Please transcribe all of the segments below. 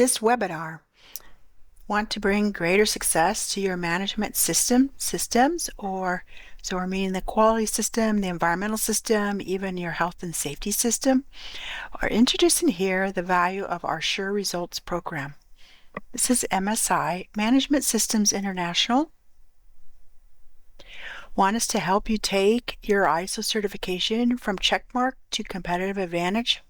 this webinar. Want to bring greater success to your management systems, or so we're meaning the quality system, the environmental system, even your health and safety system? We're introducing here the value of our SureResults program. This is MSI Management Systems International. Want us to help you take your ISO certification from checkmark to competitive advantage?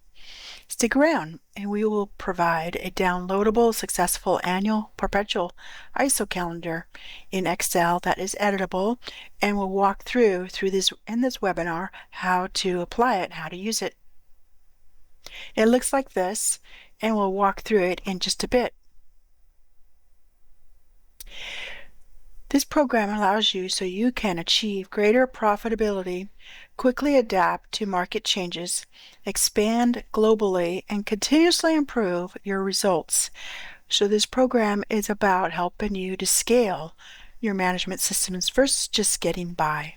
Stick around and we will provide a downloadable, successful annual perpetual ISO calendar in Excel that is editable, and we'll walk through this webinar how to apply it and how to use it. It looks like this, and we'll walk through it in just a bit. This program allows you so you can achieve greater profitability, quickly adapt to market changes, expand globally, and continuously improve your results. So this program is about helping you to scale your management systems versus just getting by.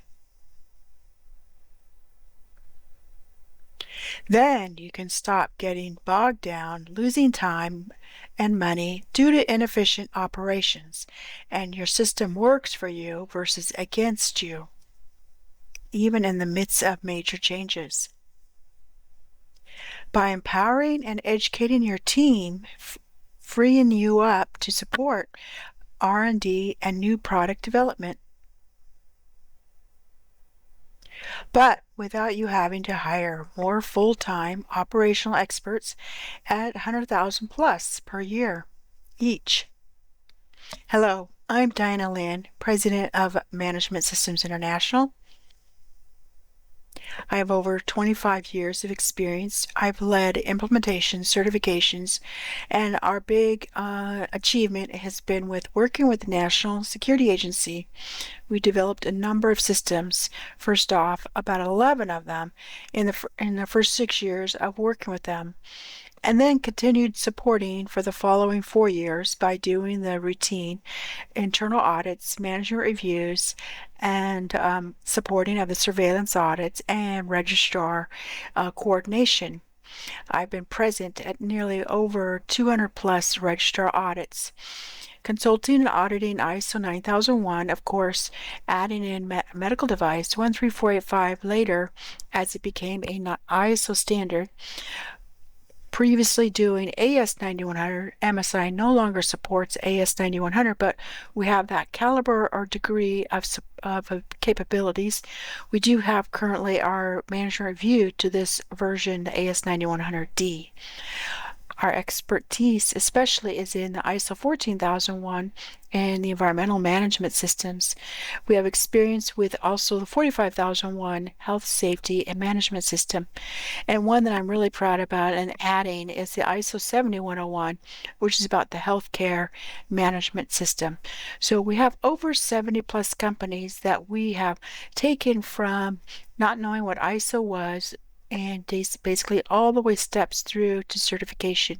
Then you can stop getting bogged down, losing time and money due to inefficient operations, and your system works for you versus against you, even in the midst of major changes. By empowering and educating your team, freeing you up to support R&D and new product development, but without you having to hire more full-time operational experts at 100,000 plus per year each. Hello, I'm Diana Lynn, President of Management Systems International. I have over 25 years of experience. I've led implementation certifications, and our big achievement has been with working with the National Security Agency. We developed a number of systems. First off, about 11 of them in the first 6 years of working with them, and then continued supporting for the following 4 years by doing the routine internal audits, management reviews, and supporting of the surveillance audits and registrar coordination. I've been present at nearly over 200 plus registrar audits. Consulting and auditing ISO 9001, of course, adding in medical device 13485 later as it became a ISO standard. Previously doing AS 9100, MSI no longer supports AS 9100, but we have that caliber or degree of capabilities. We do have currently our management review to this version, the AS 9100D. Our expertise especially is in the ISO 14001 and the environmental management systems. We have experience with also the 45001 health, safety, and management system. And one that I'm really proud about and adding is the ISO 7101, which is about the healthcare management system. So we have over 70 plus companies that we have taken from not knowing what ISO was, and basically all the way steps through to certification,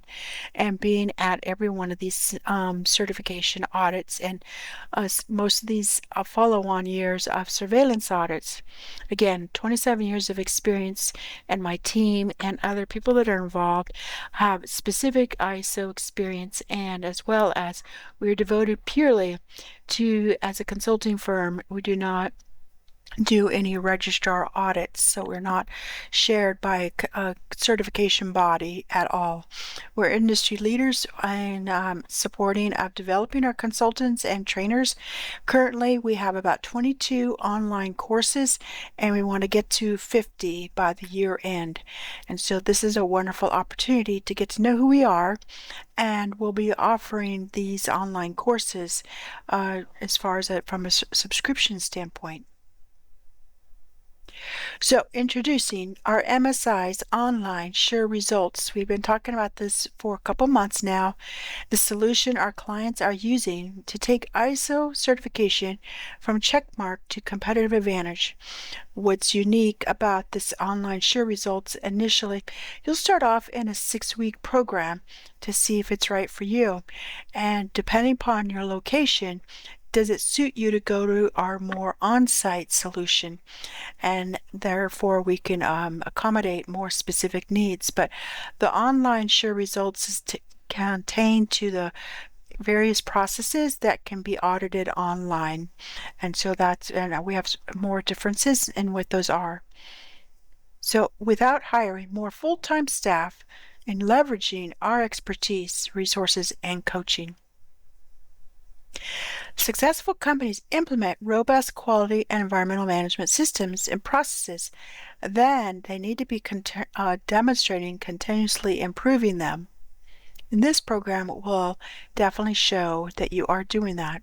and being at every one of these certification audits, and most of these follow-on years of surveillance audits. Again, 27 years of experience, and my team and other people that are involved have specific ISO experience, and as well as we're devoted purely to, as a consulting firm, we do not do any registrar audits, so we're not shared by a certification body at all. We're industry leaders in supporting of developing our consultants and trainers. Currently we have about 22 online courses, and we want to get to 50 by the year end, and so this is a wonderful opportunity to get to know who we are, and we'll be offering these online courses as far as from a subscription standpoint. So introducing our MSI's online SureResults. We've been talking about this for a couple months now. The solution our clients are using to take ISO certification from checkmark to competitive advantage. What's unique about this online SureResults, initially, you'll start off in a 6-week program to see if it's right for you. And depending upon your location, does it suit you to go to our more on-site solution, and therefore we can accommodate more specific needs. But the online SureResults is contained to the various processes that can be audited online. And so we have more differences in what those are. So without hiring more full-time staff and leveraging our expertise, resources, and coaching. Successful companies implement robust quality and environmental management systems and processes. Then they need to be demonstrating continuously improving them. And this program will definitely show that you are doing that.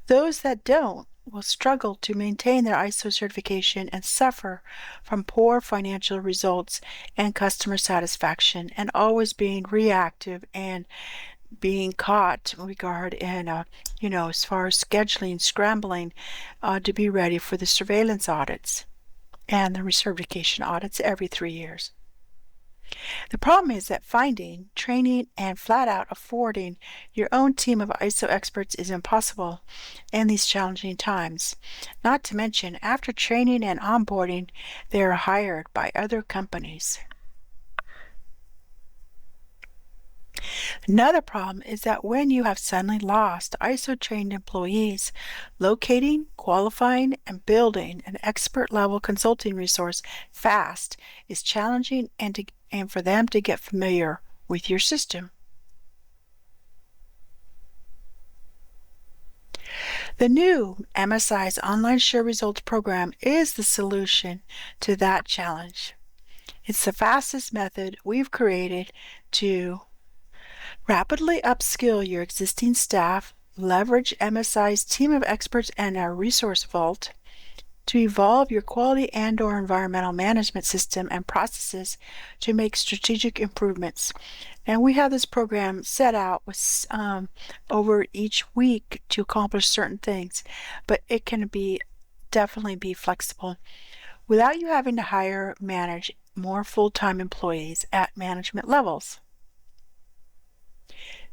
Those that don't will struggle to maintain their ISO certification and suffer from poor financial results and customer satisfaction, and always being reactive and being caught as far as scheduling, scrambling to be ready for the surveillance audits and the recertification audits every 3 years. The problem is that finding, training, and flat out affording your own team of ISO experts is impossible in these challenging times. Not to mention, after training and onboarding, they are hired by other companies. Another problem is that when you have suddenly lost ISO-trained employees, locating, qualifying, and building an expert-level consulting resource fast is challenging, and for them to get familiar with your system. The new MSI's Online SureResults Program is the solution to that challenge. It's the fastest method we've created to rapidly upskill your existing staff, leverage MSI's team of experts and our resource vault, to evolve your quality and/or environmental management system and processes to make strategic improvements. And we have this program set out with over each week to accomplish certain things, but it can definitely be flexible without you having to manage more full-time employees at management levels.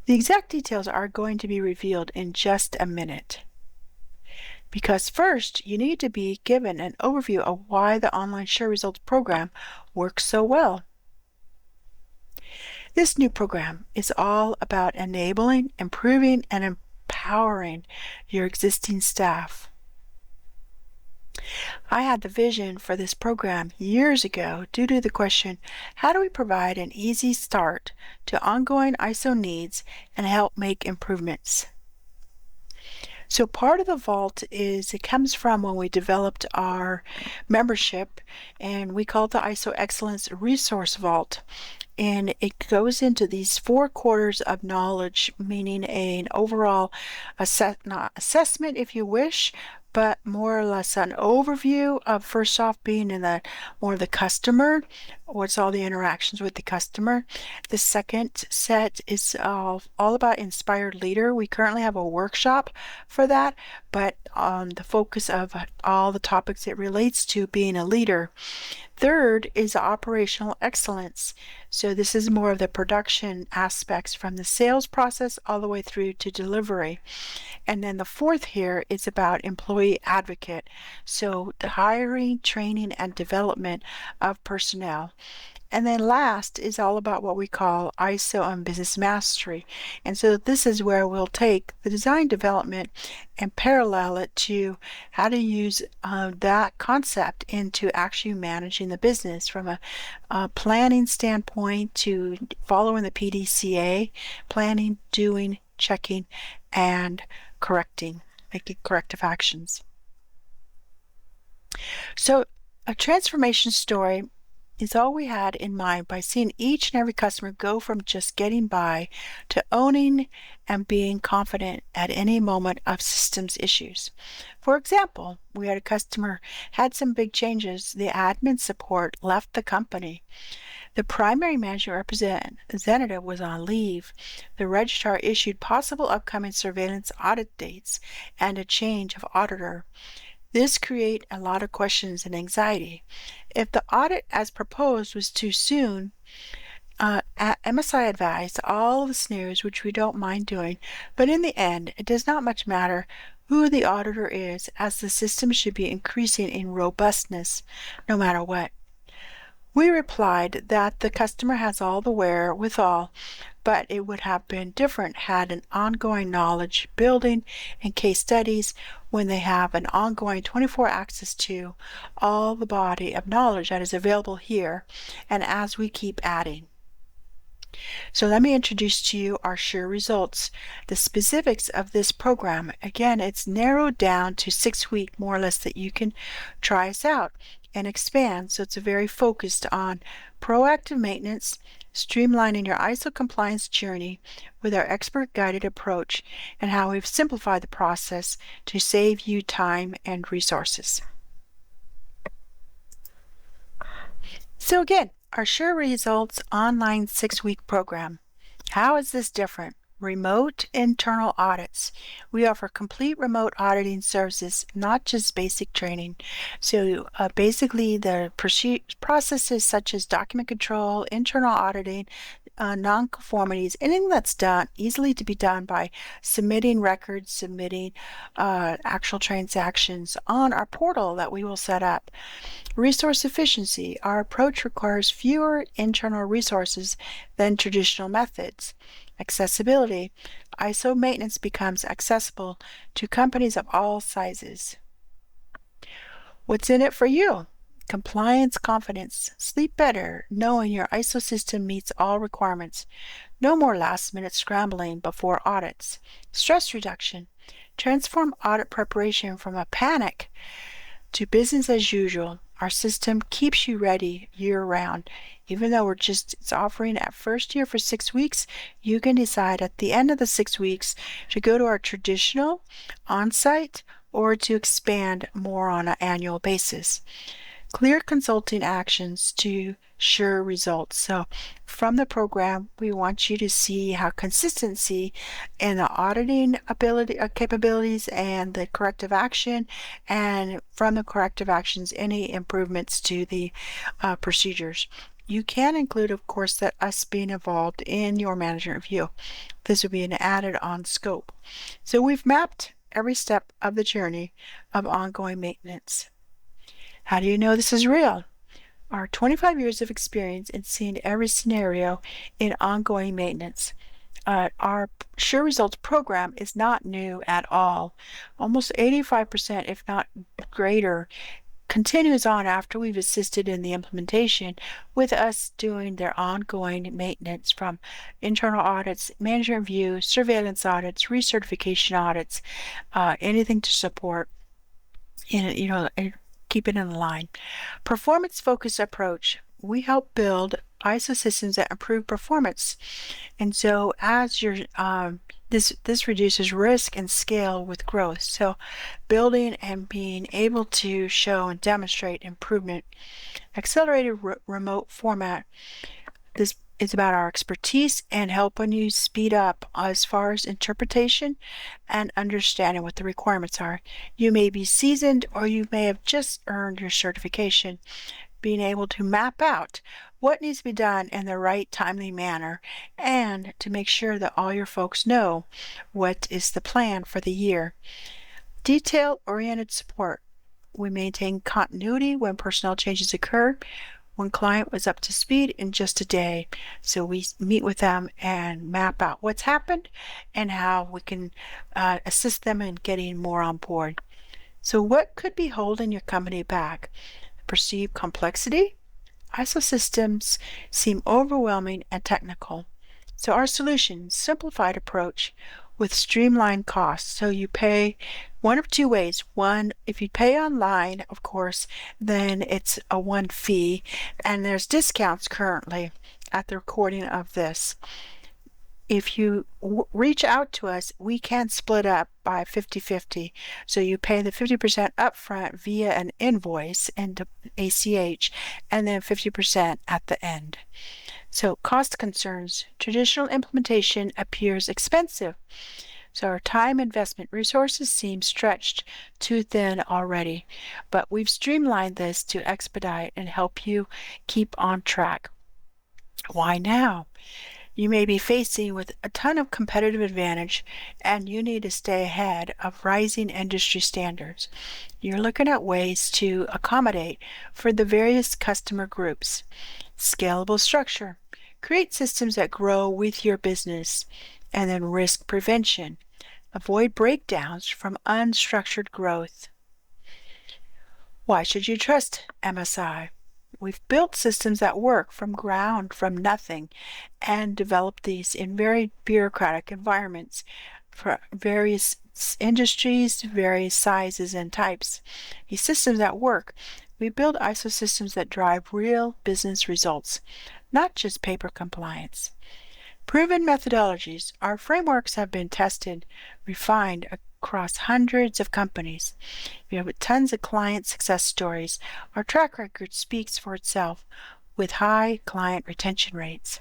The exact details are going to be revealed in just a minute. Because first, you need to be given an overview of why the Online SureResults program works so well. This new program is all about enabling, improving, and empowering your existing staff. I had the vision for this program years ago due to the question, how do we provide an easy start to ongoing ISO needs and help make improvements? So part of the vault it comes from when we developed our membership, and we call it the ISO Excellence Resource Vault. And it goes into these 4 quarters of knowledge, meaning an overall assessment, if you wish, but more or less an overview of, first off, being in more of the customer, what's all the interactions with the customer. The second set is all about inspired leader. We currently have a workshop for that, but the focus of all the topics it relates to being a leader. Third is operational excellence. So this is more of the production aspects from the sales process all the way through to delivery. And then the fourth here is about employee advocate. So the hiring, training, and development of personnel. And then last is all about what we call ISO and business mastery. And so this is where we'll take the design development and parallel it to how to use that concept into actually managing the business from a planning standpoint to following the PDCA, planning, doing, checking, and correcting, making corrective actions. So a transformation story is all we had in mind by seeing each and every customer go from just getting by to owning and being confident at any moment of systems issues. For example, we had a customer had some big changes. The admin support left the company. The primary management representative was on leave. The registrar issued possible upcoming surveillance audit dates and a change of auditor. This created a lot of questions and anxiety. If the audit as proposed was too soon, MSI advised all of the scenarios, which we don't mind doing, but in the end, it does not much matter who the auditor is, as the system should be increasing in robustness no matter what. We replied that the customer has all the wherewithal, but it would have been different had an ongoing knowledge building and case studies when they have an ongoing 24 access to all the body of knowledge that is available here and as we keep adding. So let me introduce to you our SureResults. The specifics of this program, again, it's narrowed down to 6 weeks more or less that you can try us out and expand. So it's very focused on proactive maintenance, streamlining your ISO compliance journey with our expert guided approach, and how we've simplified the process to save you time and resources. So again, our SureResults online 6-week program. How is this different? Remote internal audits. We offer complete remote auditing services, not just basic training. So basically the processes such as document control, internal auditing, non-conformities, anything that's done easily to be done by submitting records, submitting actual transactions on our portal that we will set up. Resource efficiency. Our approach requires fewer internal resources than traditional methods. Accessibility. ISO maintenance becomes accessible to companies of all sizes. What's in it for you? Compliance confidence. Sleep better knowing your ISO system meets all requirements. No more last-minute scrambling before audits. Stress reduction. Transform audit preparation from a panic to business as usual. Our system keeps you ready year-round. Even though it's offering at first year for 6 weeks, you can decide at the end of the 6 weeks to go to our traditional on-site or to expand more on an annual basis. Clear consulting actions to sure results. So from the program, we want you to see how consistency in the auditing capabilities and the corrective action, and from the corrective actions, any improvements to the procedures. You can include, of course, that us being involved in your management review. This would be an added on scope. So we've mapped every step of the journey of ongoing maintenance. How do you know this is real? Our 25 years of experience in seeing every scenario in ongoing maintenance. Our SureResults program is not new at all. Almost 85%, if not greater, continues on after we've assisted in the implementation with us doing their ongoing maintenance from internal audits, management review, surveillance audits, recertification audits, anything to support keep it in line. Performance-focused approach. We help build ISO systems that improve performance, and so as your this reduces risk and scale with growth. So building and being able to show and demonstrate improvement. Accelerated remote format. This is about our expertise and helping you speed up as far as interpretation and understanding what the requirements are. You may be seasoned or you may have just earned your certification. Being able to map out what needs to be done in the right timely manner and to make sure that all your folks know what is the plan for the year. Detail-oriented support. We maintain continuity when personnel changes occur. One client was up to speed in just a day, so we meet with them and map out what's happened and how we can assist them in getting more on board. So what could be holding your company back? Perceived complexity? ISO systems seem overwhelming and technical. So our solution, simplified approach with streamlined costs. So you pay one of two ways. One, if you pay online, of course, then it's a one fee, and there's discounts currently at the recording of this. If you reach out to us, we can split up by 50-50. So you pay the 50% upfront via an invoice and ACH, and then 50% at the end. So cost concerns. Traditional implementation appears expensive. So our time investment resources seem stretched too thin already, but we've streamlined this to expedite and help you keep on track. Why now? You may be facing with a ton of competitive advantage and you need to stay ahead of rising industry standards. You're looking at ways to accommodate for the various customer groups. Scalable structure. Create systems that grow with your business. And then risk prevention. Avoid breakdowns from unstructured growth. Why should you trust MSI? We've built systems that work from nothing, and developed these in very bureaucratic environments for various industries, various sizes and types. These systems that work. We build ISO systems that drive real business results, not just paper compliance. Proven methodologies. Our frameworks have been tested, refined across hundreds of companies. We have tons of client success stories. Our track record speaks for itself with high client retention rates.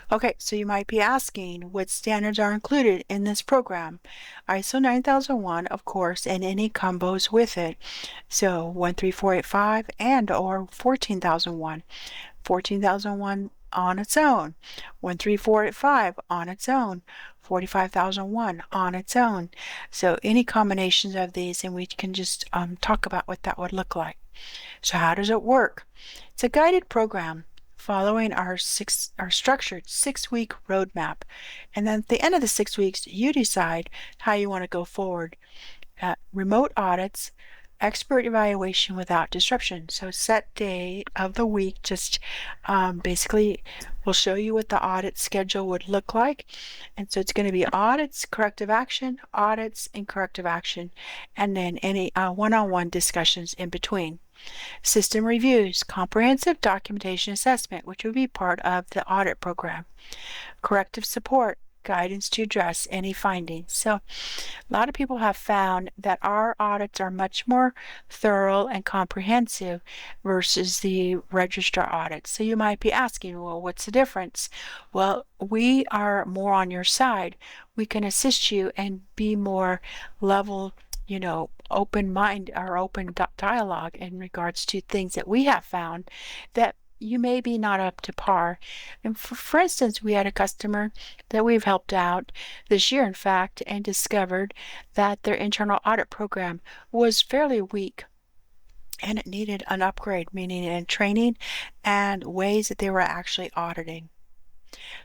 Okay, so you might be asking what standards are included in this program. ISO 9001, of course, and any combos with it. So 13485 and or 14001. 14001 on its own, 13485 on its own, 45001 on its own. So any combinations of these, and we can just talk about what that would look like. So how does it work? It's a guided program following our structured 6-week roadmap. And then at the end of the 6 weeks, you decide how you want to go forward. Remote audits, expert evaluation without disruption. So set day of the week, just basically we'll show you what the audit schedule would look like. And so it's going to be audits, corrective action, audits, and corrective action, and then any one-on-one discussions in between. System reviews, comprehensive documentation assessment, which would be part of the audit program. Corrective support, guidance to address any findings. So a lot of people have found that our audits are much more thorough and comprehensive versus the registrar audits. So you might be asking, well, what's the difference? Well, we are more on your side. We can assist you and be more level, open mind or open dialogue in regards to things that we have found that you may be not up to par. And for instance, we had a customer that we've helped out this year, in fact, and discovered that their internal audit program was fairly weak and it needed an upgrade, meaning in training and ways that they were actually auditing.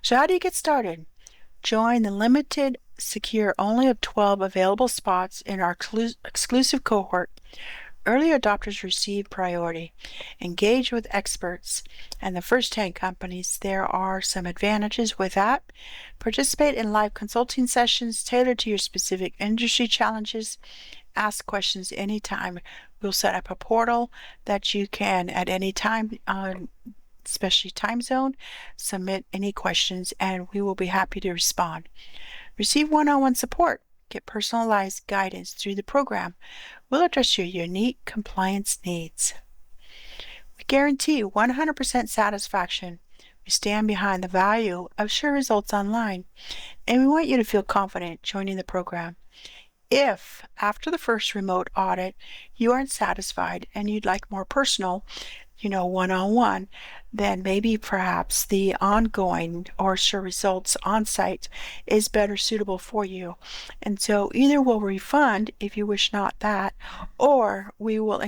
So how do you get started? Join the limited, secure, only of 12 available spots in our exclusive cohort. Early adopters receive priority. Engage with experts and the first 10 companies. There are some advantages with that. Participate in live consulting sessions tailored to your specific industry challenges. Ask questions anytime. We'll set up a portal that you can at any time, especially time zone, submit any questions and we will be happy to respond. Receive one-on-one support. Get personalized guidance through the program. We'll address your unique compliance needs. We guarantee 100% satisfaction. We stand behind the value of SureResults Online, and we want you to feel confident joining the program. If, after the first remote audit, you aren't satisfied and you'd like more personal, one-on-one, then maybe perhaps the ongoing or SureResults on-site is better suitable for you. And so either we'll refund if you wish not that, or we will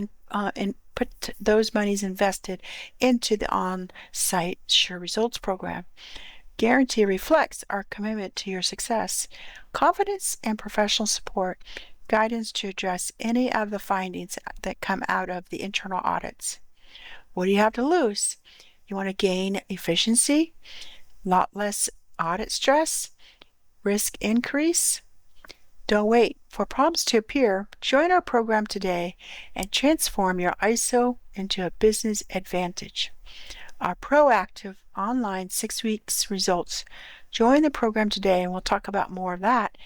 put those monies invested into the on-site SureResults program. Guarantee reflects our commitment to your success, confidence, and professional support, guidance to address any of the findings that come out of the internal audits. What do you have to lose? You want to gain efficiency, a lot less audit stress, risk increase? Don't wait for problems to appear. Join our program today and transform your ISO into a business advantage. Our proactive online 6 weeks results. Join the program today and we'll talk about more of that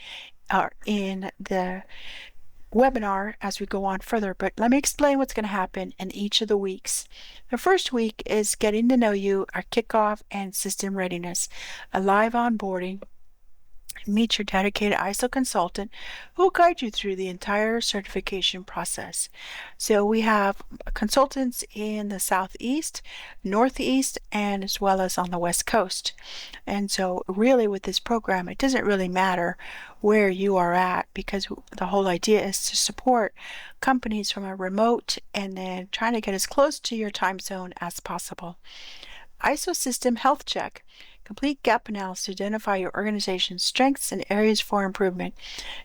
in the webinar as we go on further, but let me explain what's going to happen in each of the weeks. The first week is getting to know you, our kickoff and system readiness, a live onboarding, Meet your dedicated ISO consultant who will guide you through the entire certification process. So we have consultants in the Southeast, Northeast, and as well as on the West Coast. And so really with this program, it doesn't really matter where you are at, because the whole idea is to support companies from a remote and then trying to get as close to your time zone as possible. ISO System Health Check. Complete gap analysis to identify your organization's strengths and areas for improvement.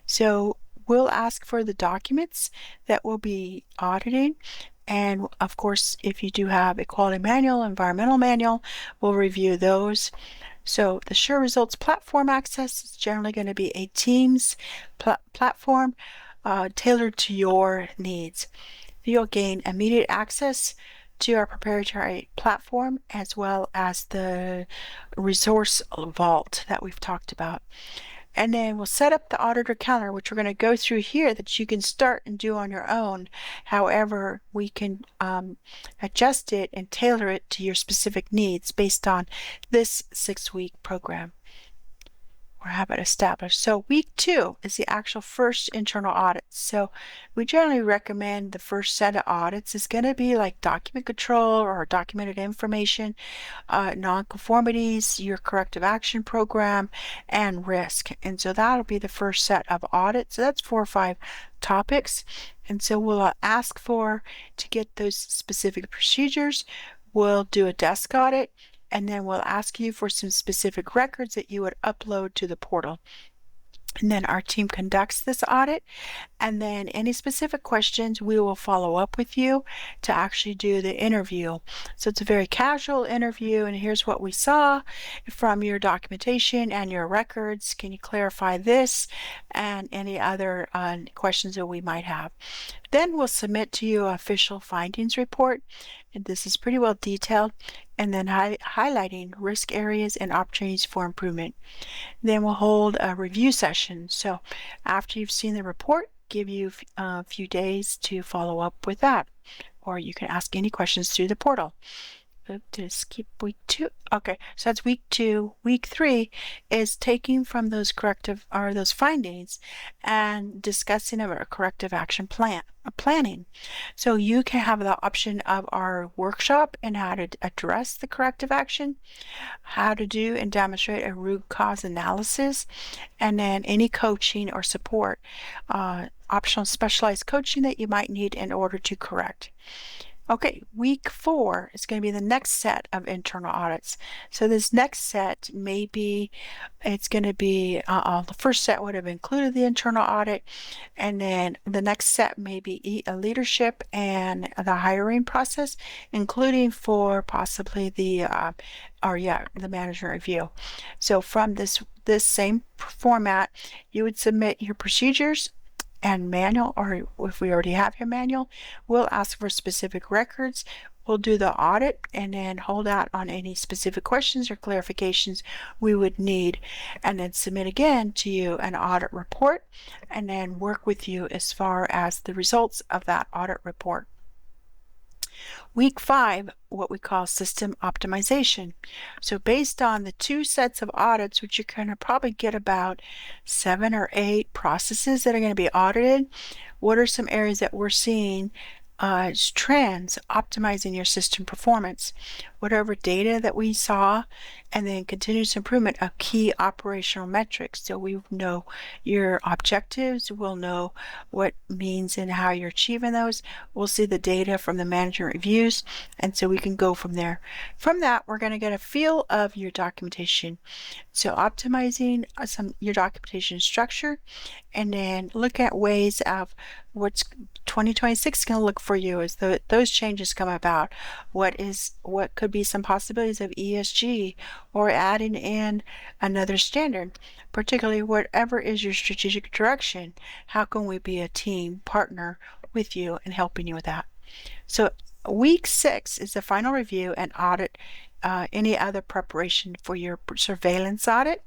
So we'll ask for the documents that we'll be auditing. And of course, if you do have a quality manual, environmental manual, we'll review those. So the SureResults platform access is generally going to be a Teams platform tailored to your needs. You'll gain immediate access to our proprietary platform, as well as the resource vault that we've talked about. And then we'll set up the auditor calendar, which we're going to go through here, that you can start and do on your own. However, we can adjust it and tailor it to your specific needs based on this 6-week program or have it established. So week 2 is the actual first internal audit. So we generally recommend the first set of audits is going to be like document control or documented information, nonconformities, your corrective action program, and risk. And so that'll be the first set of audits. So that's 4 or 5 topics. And so we'll ask for to get those specific procedures. We'll do a desk audit, and then we'll ask you for some specific records that you would upload to the portal. And then our team conducts this audit, and then any specific questions, we will follow up with you to actually do the interview. So it's a very casual interview, and here's what we saw from your documentation and your records. Can you clarify this? And any other questions that we might have. Then we'll submit to you an official findings report, and this is pretty well detailed, and then highlighting risk areas and opportunities for improvement. Then we'll hold a review session. So after you've seen the report, give you a few days to follow up with that, or you can ask any questions through the portal. To skip week 2. Okay, so that's week 2. Week 3 is taking from those corrective or those findings and discussing a corrective action planning. So you can have the option of our workshop and how to address the corrective action, how to do and demonstrate a root cause analysis, and then any coaching or support, optional specialized coaching that you might need in order to correct. Okay, week 4 is going to be the next set of internal audits. So this next set may be, it's going to be, the first set would have included the internal audit, and then the next set may be a leadership and the hiring process, including for possibly the management review. So from this same format, you would submit your procedures and manual, or if we already have your manual, we'll ask for specific records. We'll do the audit and then hold out on any specific questions or clarifications we would need, and then submit again to you an audit report, and then work with you as far as the results of that audit report. Week 5, what we call system optimization. So based on the 2 sets of audits, which you're going to probably get about 7 or 8 processes that are going to be audited, what are some areas that we're seeing as trends optimizing your system performance? Whatever data that we saw, and then continuous improvement of key operational metrics. So we know your objectives, we'll know what means and how you're achieving those. We'll see the data from the management reviews, and so we can go from there. From that, we're going to get a feel of your documentation. So optimizing your documentation structure, and then look at ways of what's 2026 going to look for you as those changes come about. What could be some possibilities of ESG, or adding in another standard, particularly whatever is your strategic direction. How can we be a team partner with you and helping you with that? So week 6 is the final review and audit any other preparation for your surveillance audit.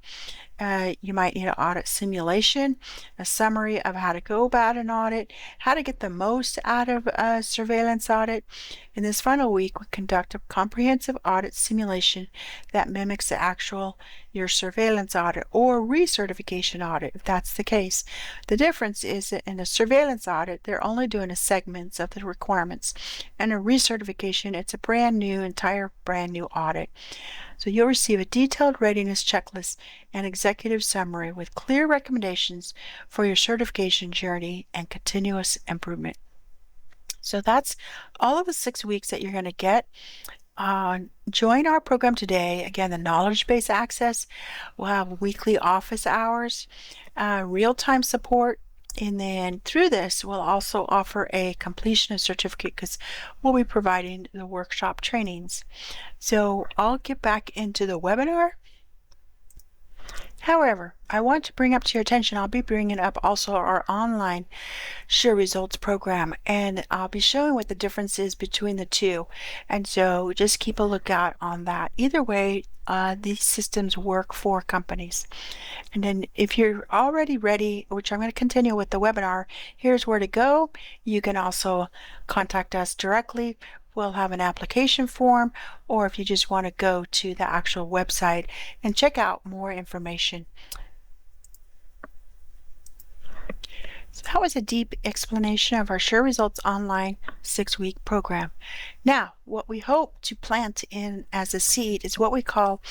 You might need an audit simulation, a summary of how to go about an audit, how to get the most out of a surveillance audit. In this final week, we conduct a comprehensive audit simulation that mimics your surveillance audit or recertification audit, if that's the case. The difference is that in a surveillance audit, they're only doing a segments of the requirements. And a recertification, it's a entire brand new audit. So you'll receive a detailed readiness checklist and executive summary with clear recommendations for your certification journey and continuous improvement. So that's all of the 6 weeks that you're going to get. Join our program today. Again, the knowledge base access. We'll have weekly office hours, real-time support, and then through this, we'll also offer a completion of certificate because we'll be providing the workshop trainings. So I'll get back into the webinar. However, I want to bring up to your attention, I'll be bringing up also our online SureResults program, and I'll be showing what the difference is between the two. And so just keep a lookout on that. Either way, these systems work for companies. And then if you're already ready, which I'm going to continue with the webinar, here's where to go. You can also contact us directly. We'll have an application form, or if you just want to go to the actual website and check out more information. So that was a deep explanation of our SureResults online 6-week program. Now, what we hope to plant in as a seed is what we call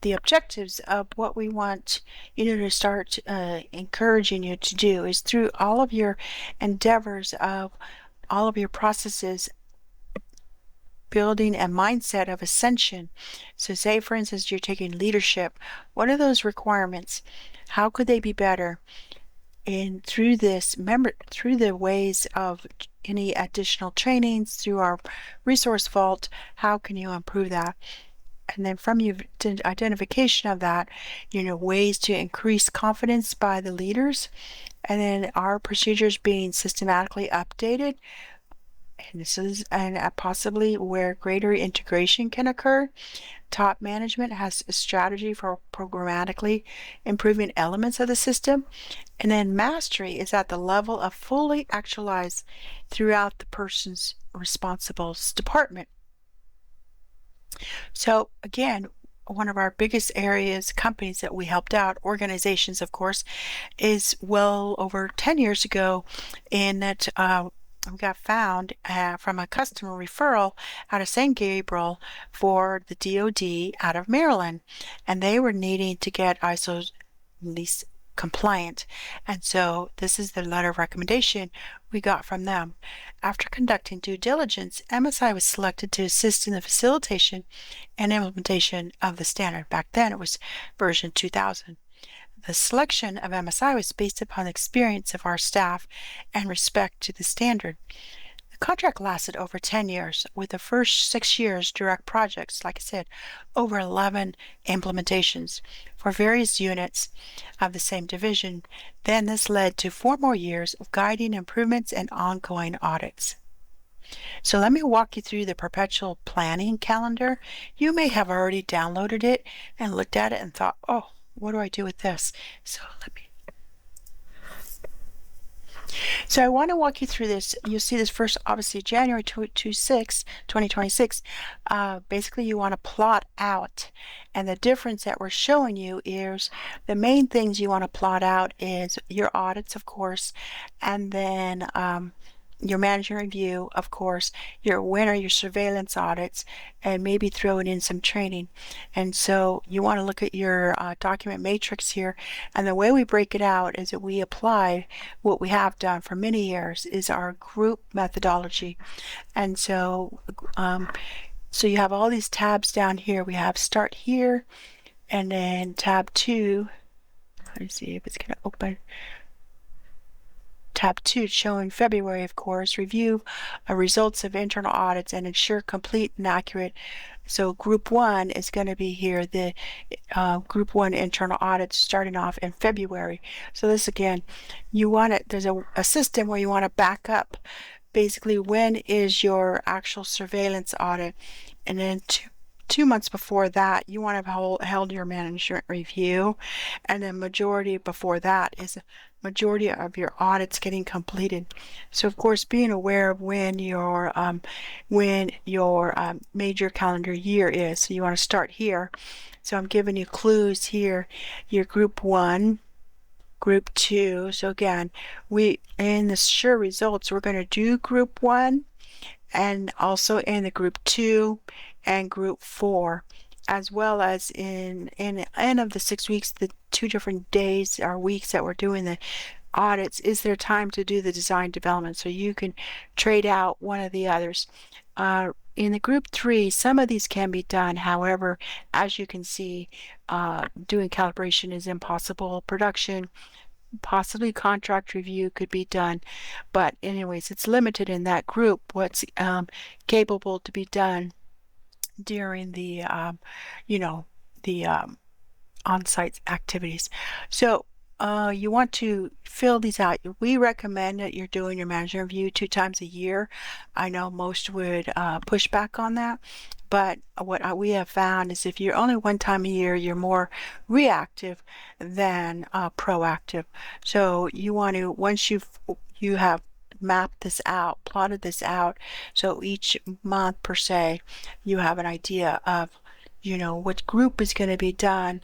the objectives of what we want you to start encouraging you to do is through all of your endeavors of all of your processes, building a mindset of ascension. So say, for instance, you're taking leadership. What are those requirements? How could they be better? And through this, remember, through the ways of any additional trainings, through our resource vault, how can you improve that? And then from your identification of that, ways to increase confidence by the leaders, and then our procedures being systematically updated. And this is possibly where greater integration can occur. Top management has a strategy for programmatically improving elements of the system. And then mastery is at the level of fully actualized throughout the person's responsible department. So again, one of our biggest areas, companies that we helped out, organizations of course, is well over 10 years ago in that we got found from a customer referral out of St. Gabriel for the DoD out of Maryland, and they were needing to get ISO at least compliant, and so this is the letter of recommendation we got from them. After conducting due diligence, MSI was selected to assist in the facilitation and implementation of the standard. Back then it was version 2000. The selection of MSI was based upon the experience of our staff and respect to the standard. The contract lasted over 10 years, with the first 6 years direct projects, like I said, over 11 implementations for various units of the same division. Then this led to 4 more years of guiding improvements and ongoing audits. So let me walk you through the perpetual planning calendar. You may have already downloaded it and looked at it and thought, oh, what do I do with this? So I want to walk you through this. You'll see this first, obviously, January 2026. Basically, you want to plot out. And the difference that we're showing you is the main things you want to plot out is your audits, of course, and then your management review, of course, your surveillance audits, and maybe throwing in some training. And so you want to look at your document matrix here, and the way we break it out is that we apply what we have done for many years is our group methodology. And so you have all these tabs down here. We have start here, and then tab 2, let me see if it's going to open. Tab 2 showing February, of course, review results of internal audits and ensure complete and accurate. So group 1 is going to be here, the group 1 internal audits starting off in February. So this again, you want it, there's a system where you want to back up basically when is your actual surveillance audit, and then 2 months before that, you want to have held your management review, and the majority before that is majority of your audits getting completed. So of course, being aware of when your major calendar year is. So you want to start here. So I'm giving you clues here. Your group 1, group 2. So again, we in the SureResults, we're going to do group 1 and also in the group 2 and group 4, as well as in the end of the 6 weeks, the 2 different days or weeks that we're doing the audits, is there time to do the design development, so you can trade out one of the others. In the group 3, some of these can be done. However, as you can see, doing calibration is impossible. Production, possibly contract review could be done, but anyways, it's limited in that group what's capable to be done during the the on-site activities. So you want to fill these out. We recommend that you're doing your management review 2 times a year. I know most would push back on that, but what we have found is if you're only 1 time a year, you're more reactive than proactive. So you want to, once you have mapped this out, plotted this out, so each month per se, you have an idea of what group is going to be done,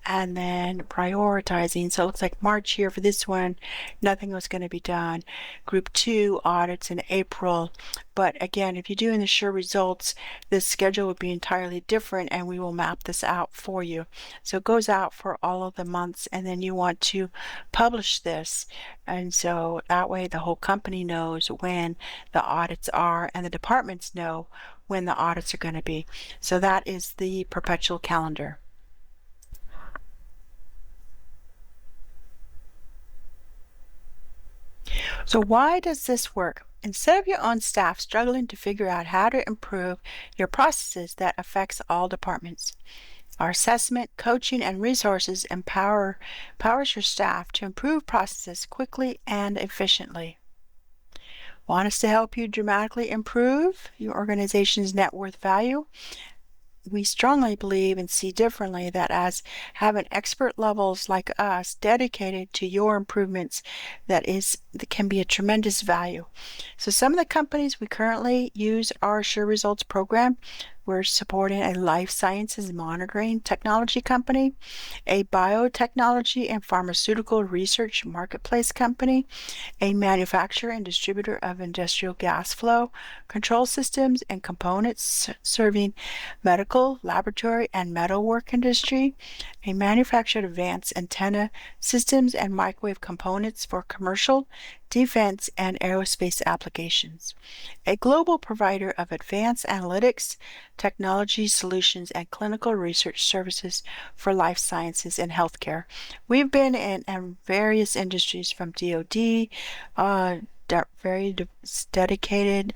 and then prioritizing. So it looks like March here for this one, nothing was going to be done. Group 2 audits in April. But again, if you're doing the SureResults, the schedule would be entirely different, and we will map this out for you. So it goes out for all of the months, and then you want to publish this. And so that way the whole company knows when the audits are, and the departments know when the audits are going to be. So that is the perpetual calendar. So why does this work? Instead of your own staff struggling to figure out how to improve your processes that affects all departments, our assessment, coaching, and resources empowers your staff to improve processes quickly and efficiently. Want us to help you dramatically improve your organization's net worth value? We strongly believe and see differently that as having expert levels like us dedicated to your improvements, that can be a tremendous value. So some of the companies we currently use our SureResults program. We're supporting a life sciences monitoring technology company, a biotechnology and pharmaceutical research marketplace company, a manufacturer and distributor of industrial gas flow control systems and components serving medical, laboratory, and metalwork industry, a manufacturer of advanced antenna systems and microwave components for commercial, defense, and aerospace applications, a global provider of advanced analytics, technology solutions, and clinical research services for life sciences and healthcare. We've been in various industries from DoD, very dedicated,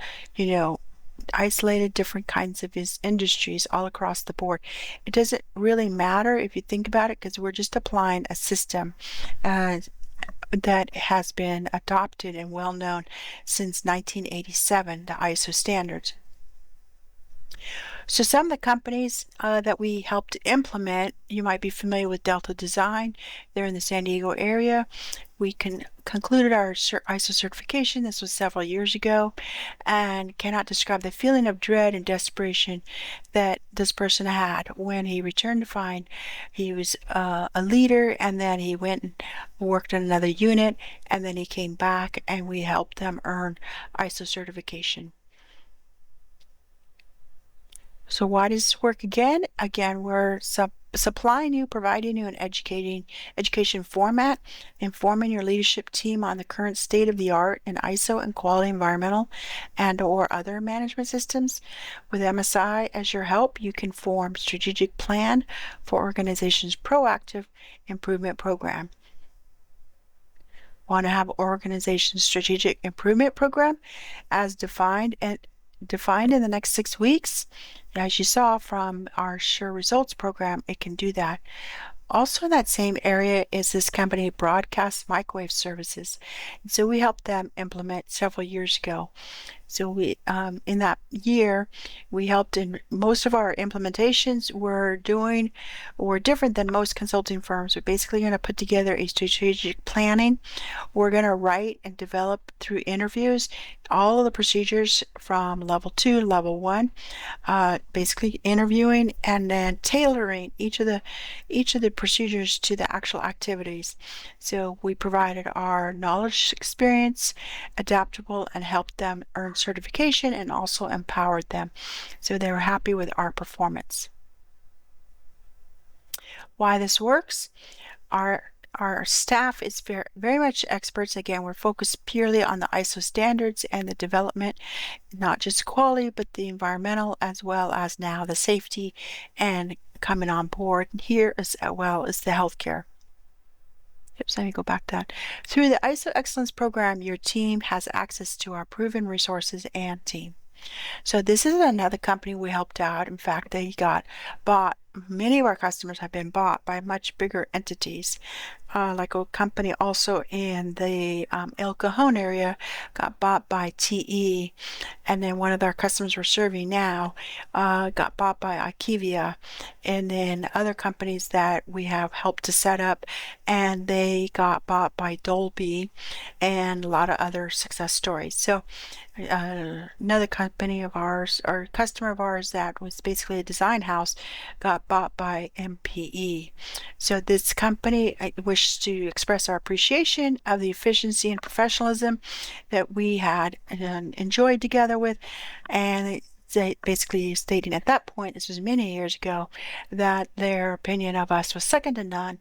isolated different kinds of industries all across the board. It doesn't really matter if you think about it, because we're just applying a system that has been adopted and well known since 1987, the ISO standards. So some of the companies that we helped implement, you might be familiar with Delta Design. They're in the San Diego area. We concluded our ISO certification. This was several years ago, and cannot describe the feeling of dread and desperation that this person had when he returned to find he was a leader, and then he went and worked in another unit, and then he came back and we helped them earn ISO certification. So why does this work again? Again, we're supplying you, providing you an education format, informing your leadership team on the current state of the art in ISO and quality environmental and or other management systems. With MSI as your help, you can form strategic plan for organization's proactive improvement program. Want to have organization's strategic improvement program as defined in the next 6 weeks? As you saw from our SureResults program, it can do that. Also in that same area is this company, Broadcast Microwave Services. And so we helped them implement several years ago. So we in that year, we helped in most of our implementations were different than most consulting firms. We're basically going to put together a strategic planning. We're going to write and develop through interviews all of the procedures from level 2 to level 1, basically interviewing and then tailoring each of the procedures to the actual activities. So we provided our knowledge, experience, adaptable, and helped them earn certification and also empowered them. So they were happy with our performance. Why this works? Our staff is very much experts. Again, we're focused purely on the ISO standards and the development, not just quality, but the environmental as well as now the safety and coming on board here as well as the healthcare. Oops, let me go back to that. Through the ISO Excellence Program, your team has access to our proven resources and team. So this is another company we helped out. In fact, they got bought. Many of our customers have been bought by much bigger entities. Like a company also in the El Cajon area got bought by TE, and then one of our customers we're serving now got bought by Ikevia, and then other companies that we have helped to set up, and they got bought by Dolby, and a lot of other success stories. So another company of ours, or customer of ours that was basically a design house, got bought by MPE. So this company, I wish to express our appreciation of the efficiency and professionalism that we had enjoyed together with, and they basically stating at that point, this was many years ago, that their opinion of us was second to none,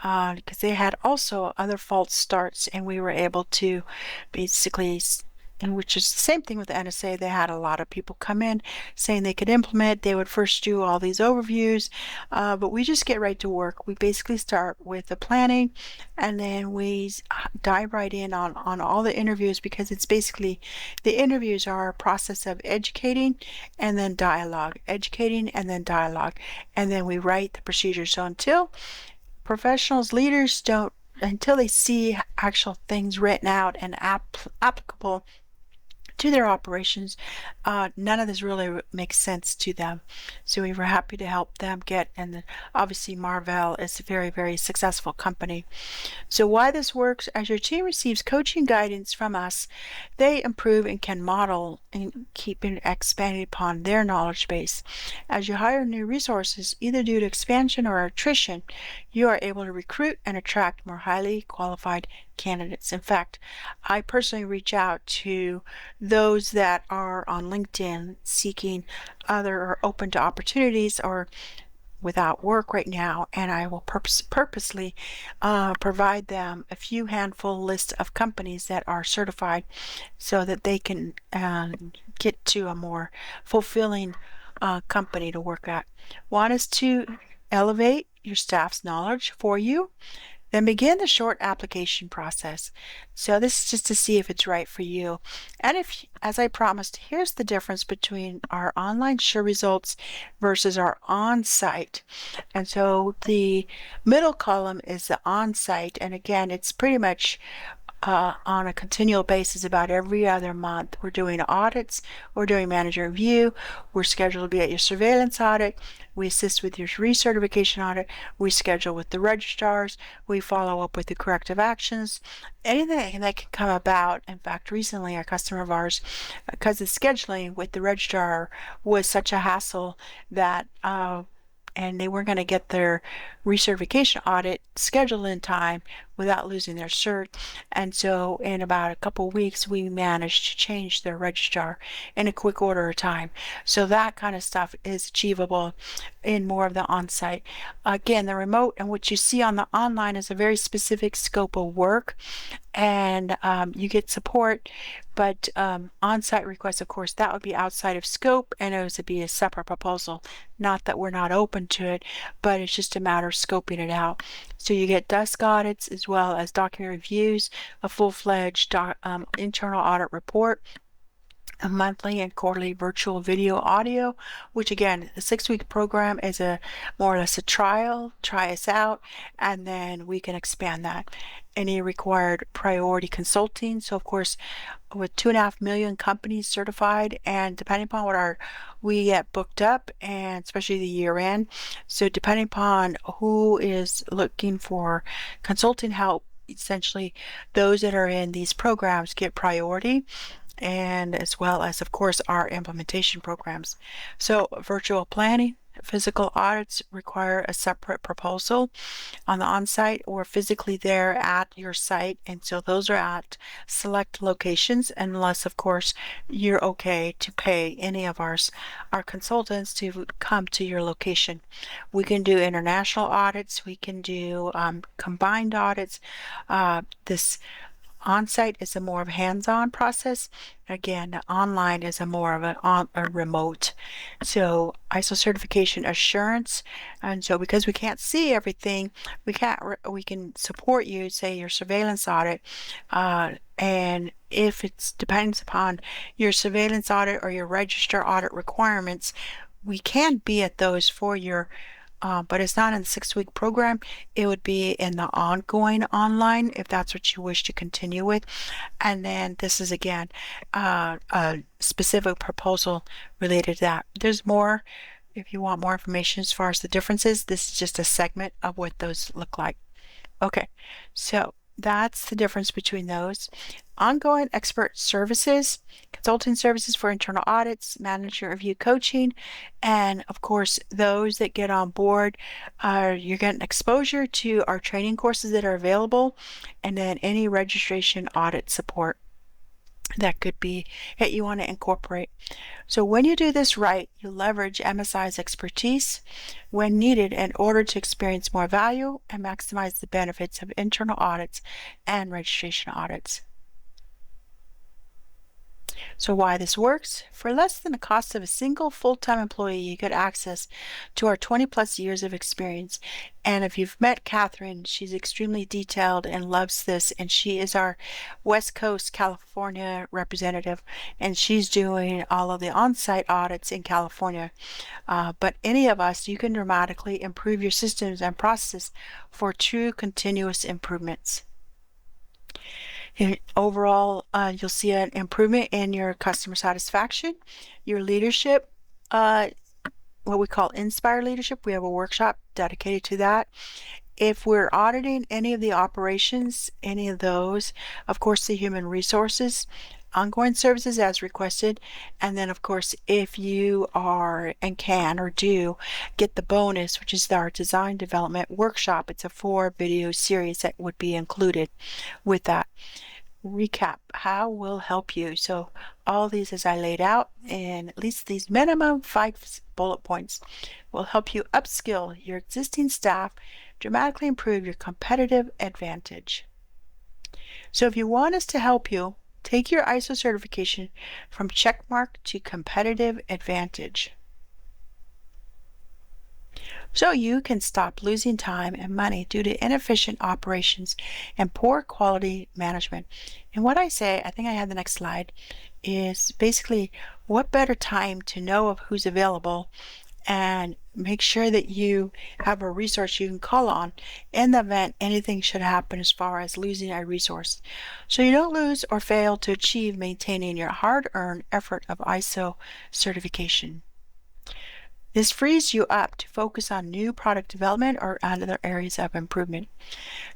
because they had also other false starts, and we were able to basically, and which is the same thing with the NSA. They had a lot of people come in saying they could implement. They would first do all these overviews, but we just get right to work. We basically start with the planning, and then we dive right in on all the interviews, because it's basically, the interviews are a process of educating and then dialogue, educating and then dialogue, and then we write the procedures. So until professionals, leaders until they see actual things written out and applicable to their operations, none of this really makes sense to them. So we were happy to help them get, and obviously Marvell is a very, very successful company. So why this works: as your team receives coaching guidance from us, they improve and can model and keep expanding upon their knowledge base. As you hire new resources, either due to expansion or attrition, you are able to recruit and attract more highly qualified candidates. In fact, I personally reach out to those that are on LinkedIn seeking other or open to opportunities or without work right now, and I will purposely provide them a few handful list of companies that are certified so that they can get to a more fulfilling company to work at. One is to elevate your staff's knowledge for you. Then begin the short application process. So this is just to see if it's right for you. And if, as I promised, here's the difference between our online SureResults versus our on-site. And so the middle column is the on-site. And again, it's pretty much on a continual basis about every other month. We're doing audits, we're doing manager review, we're scheduled to be at your surveillance audit, we assist with your recertification audit, we schedule with the registrars, we follow up with the corrective actions, anything that can come about. In fact, recently a customer of ours, because the scheduling with the registrar was such a hassle that and they weren't going to get their recertification audit scheduled in time without losing their cert. And so in about a couple of weeks, we managed to change their registrar in a quick order of time. So that kind of stuff is achievable in more of the on-site. Again, the remote and what you see on the online is a very specific scope of work, and you get support, but on-site requests, of course, that would be outside of scope, and it would be a separate proposal. Not that we're not open to it, but it's just a matter of scoping it out. So you get desk audits as well as document reviews, a full-fledged internal audit report, a monthly and quarterly virtual video audio, which again, the 6-week program is a more or less a trial, try us out, and then we can expand that. Any required priority consulting. So of course, with 2.5 million companies certified, and depending upon we get booked up, and especially the year end. So depending upon who is looking for consulting help, essentially those that are in these programs get priority, and as well as, of course, our implementation programs. So virtual planning, physical audits require a separate proposal on the on-site or physically there at your site, and so those are at select locations, unless of course you're okay to pay any of our consultants to come to your location. We can do international audits, we can do combined audits. This on-site is a more of a hands-on process. Again, online is a more of a remote. So ISO certification assurance, and so because we can't see everything, we can support you, say your surveillance audit, and if it depends upon your surveillance audit or your register audit requirements, we can be at those for your but it's not in the 6-week program. It would be in the ongoing online if that's what you wish to continue with. And then this is again a specific proposal related to that. There's more if you want more information as far as the differences. This is just a segment of what those look like. Okay, so that's the difference between those. Ongoing expert services, consulting services for internal audits, management review coaching, and of course, those that get on board, you're getting exposure to our training courses that are available, and then any registration audit support that could be that you want to incorporate. So when you do this right, you leverage MSI's expertise when needed in order to experience more value and maximize the benefits of internal audits and registration audits. So why this works? For less than the cost of a single full-time employee, you get access to our 20+ years of experience. And if you've met Catherine, she's extremely detailed and loves this, and she is our West Coast California representative, and she's doing all of the on-site audits in California. But any of us, you can dramatically improve your systems and processes for true continuous improvements. Overall, you'll see an improvement in your customer satisfaction, your leadership, what we call Inspire Leadership. We have a workshop dedicated to that. If we're auditing any of the operations, any of those, of course, the human resources, ongoing services as requested, and then of course if you are and can or do get the bonus, which is our design development workshop, it's a 4-video series that would be included with that. Recap how will help you. So all these, as I laid out, and at least these minimum 5 bullet points, will help you upskill your existing staff, dramatically improve your competitive advantage. So if you want us to help you, take your ISO certification from checkmark to competitive advantage, so you can stop losing time and money due to inefficient operations and poor quality management. And what I say, I think I have the next slide, is basically what better time to know of who's available and make sure that you have a resource you can call on in the event anything should happen as far as losing a resource, so you don't lose or fail to achieve maintaining your hard-earned effort of ISO certification. This frees you up to focus on new product development or other areas of improvement.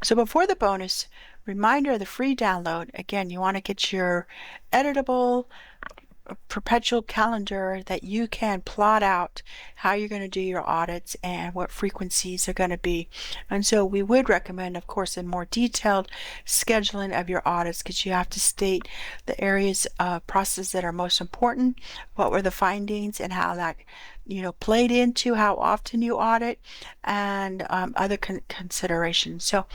So before the bonus, reminder of the free download. Again, you want to get your editable perpetual calendar that you can plot out how you're going to do your audits and what frequencies are going to be. And so we would recommend, of course, a more detailed scheduling of your audits, because you have to state the areas of process that are most important, what were the findings, and how that played into how often you audit, and other considerations. So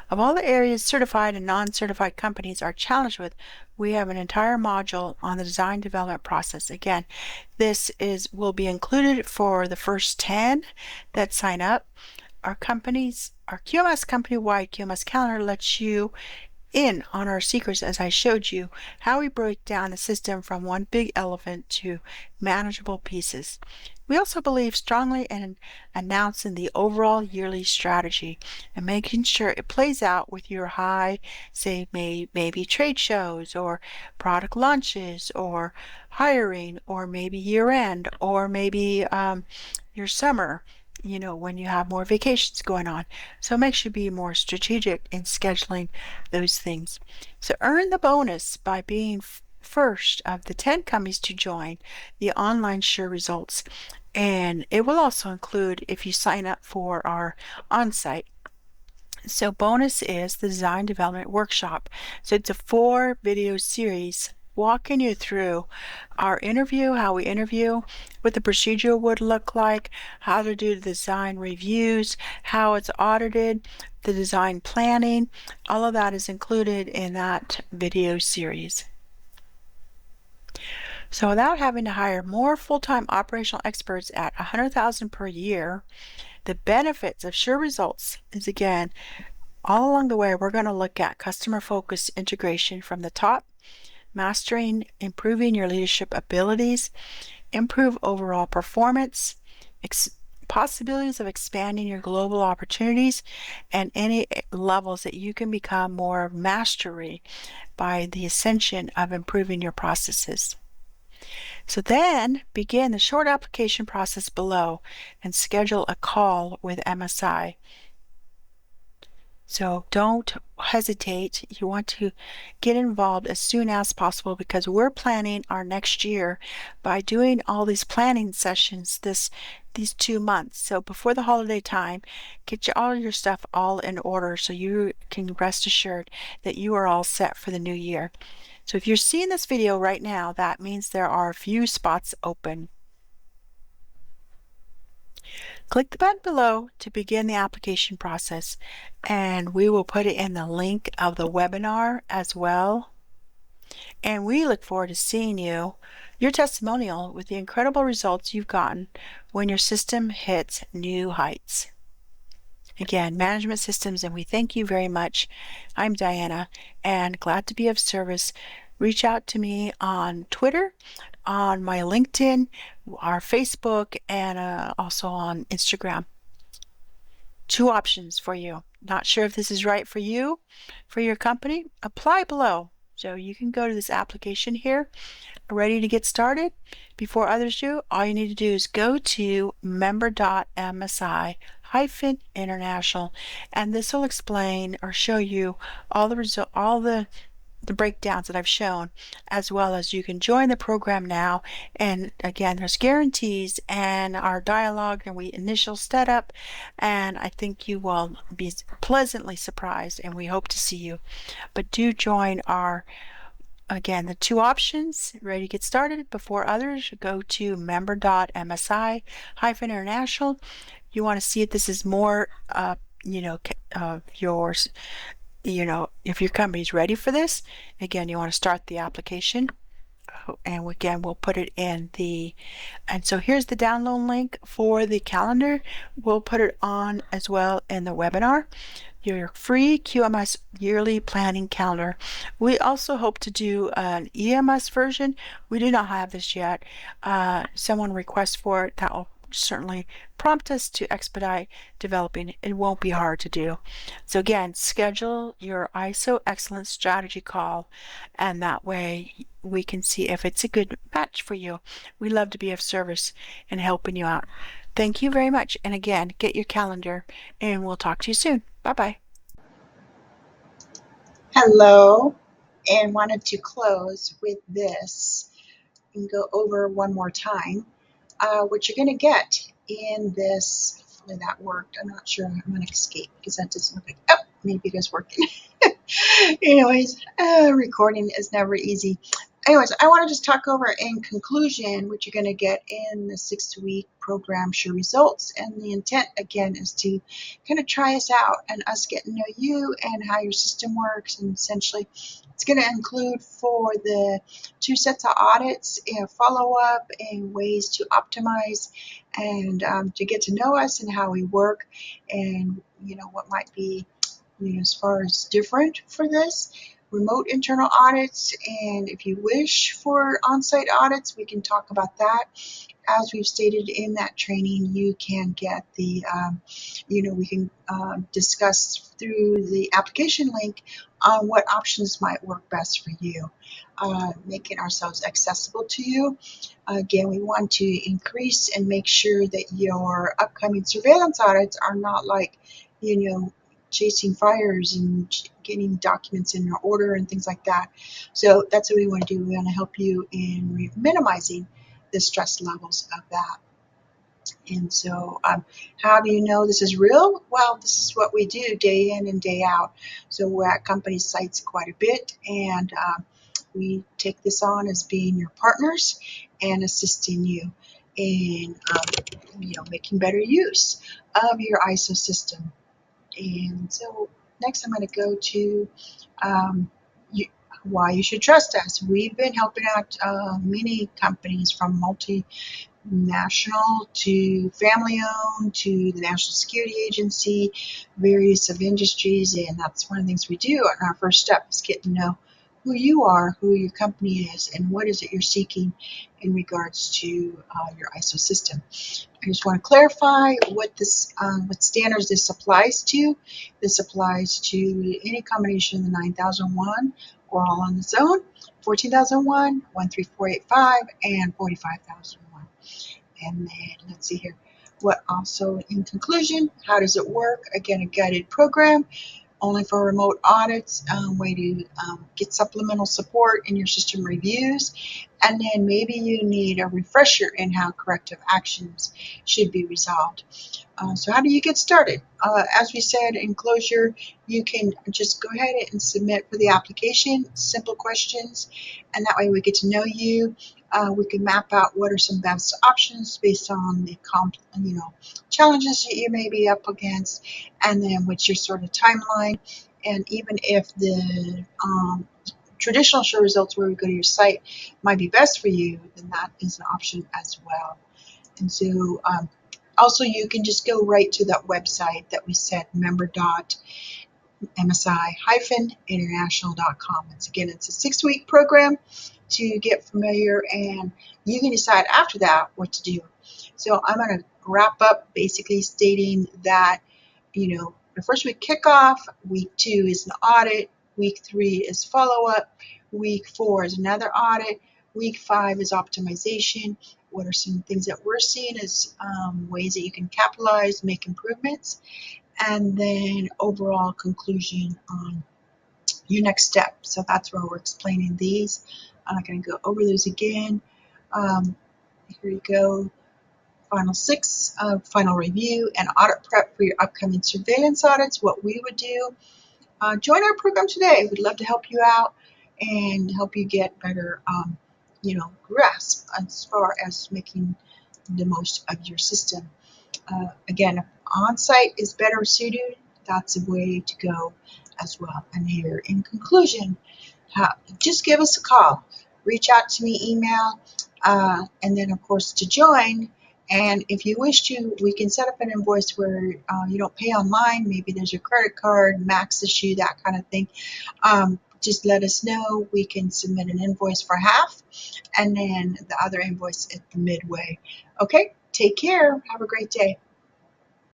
of all the areas certified and non-certified companies are challenged with, we have an entire module on the design development process. Again, this will be included for the first 10 that sign up. Our QMS company-wide QMS calendar lets you in on our secrets as I showed you how we break down the system from one big elephant to manageable pieces. We also believe strongly in announcing the overall yearly strategy and making sure it plays out with your high, say maybe trade shows or product launches or hiring or maybe year end or maybe your summer, when you have more vacations going on. So it makes you be more strategic in scheduling those things. So earn the bonus by being first of the 10 companies to join the online SureResults. And it will also include if you sign up for our on-site. So bonus is the design development workshop. So it's a 4-video series walking you through our interview, how we interview, what the procedure would look like, how to do the design reviews, how it's audited, the design planning. All of that is included in that video series. So without having to hire more full-time operational experts at $100,000 per year, the benefits of SureResults is, again, all along the way, we're going to look at customer-focused integration from the top, mastering, improving your leadership abilities, improve overall performance, possibilities of expanding your global opportunities, and any levels that you can become more mastery by the ascension of improving your processes. So then begin the short application process below and schedule a call with MSI. So don't hesitate. You want to get involved as soon as possible because we're planning our next year by doing all these planning sessions these 2 months. So before the holiday time, get all your stuff all in order so you can rest assured that you are all set for the new year. So if you're seeing this video right now, that means there are a few spots open. Click the button below to begin the application process, and we will put it in the link of the webinar as well. And we look forward to seeing your testimonial with the incredible results you've gotten when your system hits new heights. Again, Management Systems, and we thank you very much. I'm Diana, and glad to be of service. Reach out to me on Twitter, on my LinkedIn, our Facebook, and also on Instagram. 2 options for you. Not sure if this is right for you, for your company? Apply below. So you can go to this application here, ready to get started. Before others do, all you need to do is go to member.msi-international, and this will explain or show you all the breakdowns that I've shown, as well as you can join the program now. And again, there's guarantees and our dialogue and initial setup, and I think you will be pleasantly surprised, and we hope to see you. But do join again, the 2 options, ready to get started. Before others, go to member.msi-international. You want to see if this is more yours. If your company's ready for this, again, you want to start the application. And again, we'll put it in and so here's the download link for the calendar. We'll put it on as well in the webinar. Your free QMS yearly planning calendar. We also hope to do an EMS version. We do not have this yet. Someone requests for it. That will certainly prompt us to expedite developing. It won't be hard to do. So again, schedule your ISO Excellence Strategy call, and that way we can see if it's a good match for you. We love to be of service in helping you out. Thank you very much. And again, get your calendar, and we'll talk to you soon. Bye-bye. Hello, and wanted to close with this and go over one more time what you're going to get in this. Hopefully that worked. I'm not sure. I'm going to escape because that doesn't look like, oh, maybe it is working. Anyways, recording is never easy. Anyways, I want to just talk over in conclusion what you're going to get in the 6-week program SureResults. And the intent, again, is to kind of try us out and us get to know you and how your system works. And essentially, it's going to include for the 2 sets of audits, follow-up, and ways to optimize and to get to know us and how we work and, what might be as far as different for this, remote internal audits, and if you wish for on-site audits, we can talk about that. As we've stated in that training, you can get the, we can discuss through the application link on what options might work best for you, making ourselves accessible to you. Again, we want to increase and make sure that your upcoming surveillance audits are not like, chasing fires and getting documents in order and things like that. So that's what we want to do. We want to help you in minimizing the stress levels of that. And so, how do you know this is real? Well, this is what we do day in and day out. So we're at company sites quite a bit, and we take this on as being your partners and assisting you in, making better use of your ISO system. And so next I'm going to go to you, why you should trust us. We've been helping out many companies from multinational to family owned to the National Security Agency, various of industries, and that's one of the things we do. And our first step is get to know who you are, who your company is, and what is it you're seeking in regards to your ISO system. I just want to clarify what standards this applies to. This applies to any combination of the 9001 or all on its own, 14001, 13485, and 45001. And then let's see here. What also, in conclusion, how does it work? Again, a guided program only for remote audits, way to get supplemental support in your system reviews, and then maybe you need a refresher in how corrective actions should be resolved. So how do you get started? As we said in closure, you can just go ahead and submit for the application, simple questions, and that way we get to know you. We can map out what are some best options based on the challenges that you may be up against, and then what's your sort of timeline. And even if the traditional SureResults where we go to your site might be best for you, then that is an option as well. And so also you can just go right to that website that we said, member.msi-international.com. It's a 6-week program to get familiar, and you can decide after that what to do. So I'm going to wrap up basically stating that, the first week kickoff, week 2 is an audit, week 3 is follow-up, week 4 is another audit, week 5 is optimization. What are some things that we're seeing as ways that you can capitalize, make improvements, and then overall conclusion on your next step. So that's where we're explaining these. I'm not going to go over those again. Here you go. Final 6, final review and audit prep for your upcoming surveillance audits, what we would do. Join our program today. We'd love to help you out and help you get better, grasp as far as making the most of your system. Again, if on-site is better suited, that's a way to go as well. And here, in conclusion, just give us a call. Reach out to me, email, and then, of course, to join. And if you wish to, we can set up an invoice where you don't pay online. Maybe there's a credit card, max issue, that kind of thing. Just let us know. We can submit an invoice for half and then the other invoice at the midway. Okay, take care. Have a great day.